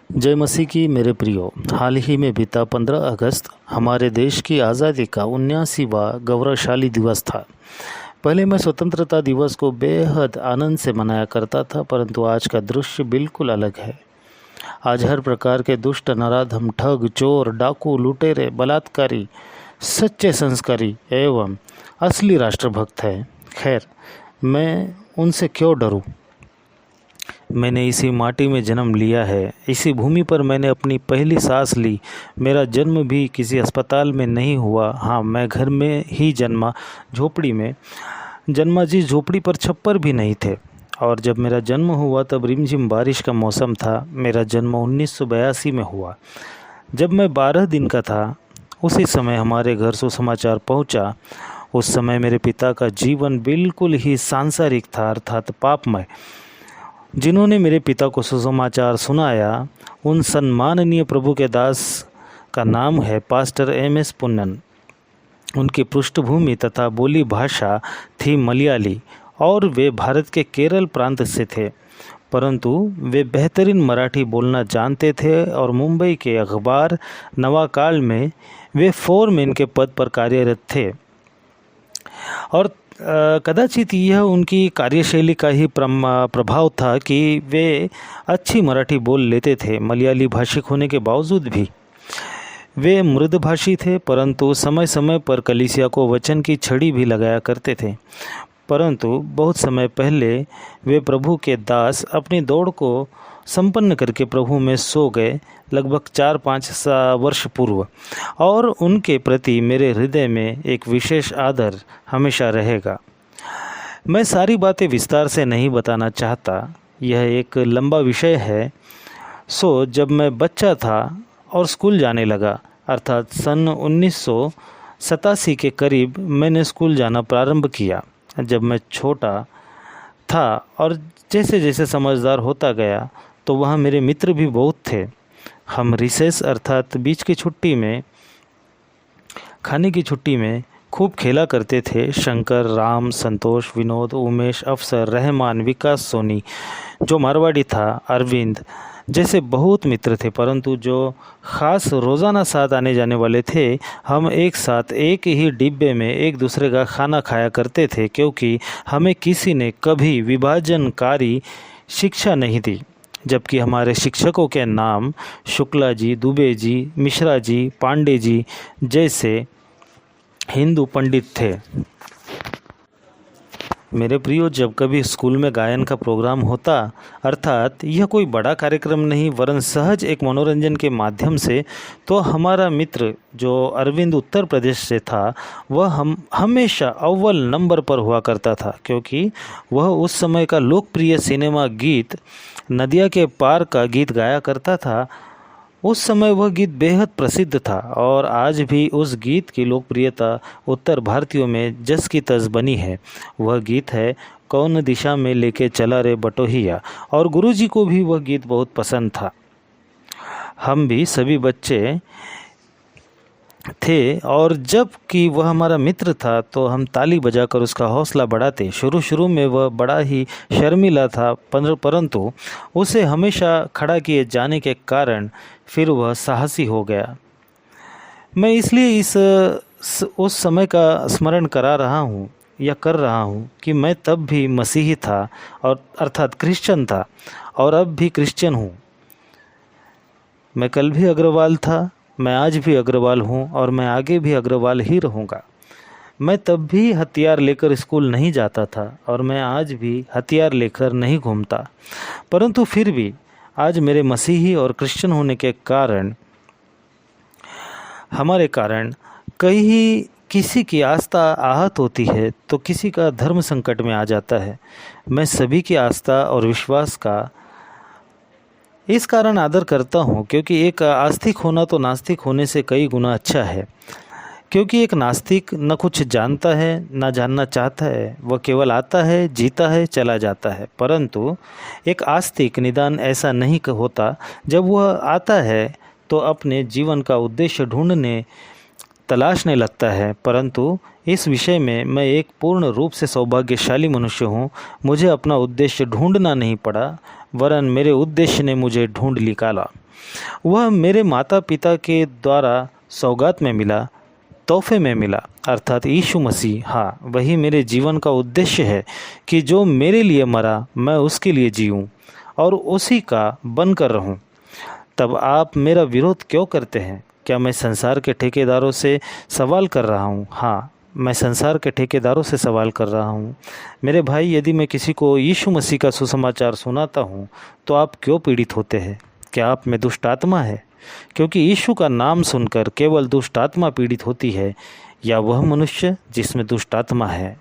जय मसीह की मेरे प्रियो। हाल ही में बीता 15 अगस्त हमारे देश की आज़ादी का 79वां गौरवशाली दिवस था। पहले मैं स्वतंत्रता दिवस को बेहद आनंद से मनाया करता था, परंतु आज का दृश्य बिल्कुल अलग है। आज हर प्रकार के दुष्ट, नराधम, ठग, चोर, डाकू, लुटेरे, बलात्कारी सच्चे संस्कारी एवं असली राष्ट्रभक्त हैं। खैर, मैं उनसे क्यों डरूं? मैंने इसी माटी में जन्म लिया है, इसी भूमि पर मैंने अपनी पहली सांस ली। मेरा जन्म भी किसी अस्पताल में नहीं हुआ। हाँ, मैं घर में ही जन्मा, झोपड़ी में जन्मा जी। झोपड़ी पर छप्पर भी नहीं थे। और जब मेरा जन्म हुआ तब रिमझिम बारिश का मौसम था। मेरा जन्म 1982 में हुआ। जब मैं 12 दिन का था, उसी समय हमारे घर सुसमाचार पहुंचा। उस समय मेरे पिता का जीवन बिल्कुल ही सांसारिक था, अर्थात पापमय। जिन्होंने मेरे पिता को सुसमाचार सुनाया, उन सम्माननीय प्रभु के दास का नाम है पास्टर MS पुन्नन। उनकी पृष्ठभूमि तथा बोली भाषा थी मलयाली और वे भारत के केरल प्रांत से थे, परंतु वे बेहतरीन मराठी बोलना जानते थे और मुंबई के अखबार नवाकाल में वे फोरमैन के पद पर कार्यरत थे। और कदाचित यह उनकी कार्यशैली का ही प्रभाव था कि वे अच्छी मराठी बोल लेते थे। मलयाली भाषिक होने के बावजूद भी वे मृदभाषी थे, परंतु समय समय पर कलीसिया को वचन की छड़ी भी लगाया करते थे। परंतु बहुत समय पहले वे प्रभु के दास अपनी दौड़ को संपन्न करके प्रभु में सो गए, लगभग 4-5 वर्ष पूर्व। और उनके प्रति मेरे हृदय में एक विशेष आदर हमेशा रहेगा। मैं सारी बातें विस्तार से नहीं बताना चाहता, यह एक लंबा विषय है। जब मैं बच्चा था और स्कूल जाने लगा, अर्थात सन 1987 के करीब मैंने स्कूल जाना प्रारंभ किया। जब मैं छोटा था और जैसे जैसे समझदार होता गया तो वहाँ मेरे मित्र भी बहुत थे। हम रिसेस अर्थात बीच की छुट्टी में, खाने की छुट्टी में खूब खेला करते थे। शंकर, राम, संतोष, विनोद, उमेश, अफसर, रहमान, विकास सोनी जो मारवाड़ी था, अरविंद जैसे बहुत मित्र थे। परंतु जो ख़ास रोज़ाना साथ आने जाने वाले थे, हम एक साथ एक ही डिब्बे में एक दूसरे का खाना खाया करते थे, क्योंकि हमें किसी ने कभी विभाजनकारी शिक्षा नहीं दी। जबकि हमारे शिक्षकों के नाम शुक्ला जी, दुबे जी, मिश्रा जी, पांडे जी जैसे हिंदू पंडित थे। मेरे प्रियो, जब कभी स्कूल में गायन का प्रोग्राम होता, अर्थात यह कोई बड़ा कार्यक्रम नहीं वरन सहज एक मनोरंजन के माध्यम से, तो हमारा मित्र जो अरविंद उत्तर प्रदेश से था, वह हम हमेशा अव्वल नंबर पर हुआ करता था, क्योंकि वह उस समय का लोकप्रिय सिनेमा गीत नदिया के पार का गीत गाया करता था। उस समय वह गीत बेहद प्रसिद्ध था और आज भी उस गीत की लोकप्रियता उत्तर भारतीयों में जस की तस बनी है। वह गीत है कौन दिशा में लेके चला रे बटोहिया, और गुरुजी को भी वह गीत बहुत पसंद था। हम भी सभी बच्चे थे और जब कि वह हमारा मित्र था तो हम ताली बजाकर उसका हौसला बढ़ाते। शुरू शुरू में वह बड़ा ही शर्मीला था, परंतु उसे हमेशा खड़ा किए जाने के कारण फिर वह साहसी हो गया। मैं इसलिए उस समय का स्मरण करा रहा हूँ या कर रहा हूँ कि मैं तब भी मसीही था, और अर्थात क्रिश्चियन था, और अब भी क्रिश्चियन हूँ। मैं कल भी अग्रवाल था, मैं आज भी अग्रवाल हूँ और मैं आगे भी अग्रवाल ही रहूँगा। मैं तब भी हथियार लेकर स्कूल नहीं जाता था और मैं आज भी हथियार लेकर नहीं घूमता, परंतु फिर भी आज मेरे मसीही और क्रिश्चियन होने के कारण, हमारे कारण कहीं किसी की आस्था आहत होती है तो किसी का धर्म संकट में आ जाता है। मैं सभी की आस्था और विश्वास का इस कारण आदर करता हूँ, क्योंकि एक आस्तिक होना तो नास्तिक होने से कई गुना अच्छा है। क्योंकि एक नास्तिक न कुछ जानता है न जानना चाहता है, वह केवल आता है, जीता है, चला जाता है। परंतु एक आस्तिक निदान ऐसा नहीं होता। जब वह आता है तो अपने जीवन का उद्देश्य ढूंढने तलाशने लगता है। परंतु इस विषय में मैं एक पूर्ण रूप से सौभाग्यशाली मनुष्य हूँ। मुझे अपना उद्देश्य ढूंढना नहीं पड़ा, वरन मेरे उद्देश्य ने मुझे ढूंढ निकाला। वह मेरे माता पिता के द्वारा सौगात में मिला, तोहफे में मिला, अर्थात यीशु मसीह। हाँ, वही मेरे जीवन का उद्देश्य है कि जो मेरे लिए मरा मैं उसके लिए जीऊँ और उसी का बनकर रहूँ। तब आप मेरा विरोध क्यों करते हैं? क्या मैं संसार के ठेकेदारों से सवाल कर रहा हूँ? हाँ, मैं संसार के ठेकेदारों से सवाल कर रहा हूँ। मेरे भाई, यदि मैं किसी को यीशु मसीह का सुसमाचार सुनाता हूँ तो आप क्यों पीड़ित होते हैं? क्या आप में दुष्ट आत्मा है? क्योंकि यीशु का नाम सुनकर केवल दुष्ट आत्मा पीड़ित होती है, या वह मनुष्य जिसमें दुष्ट आत्मा है।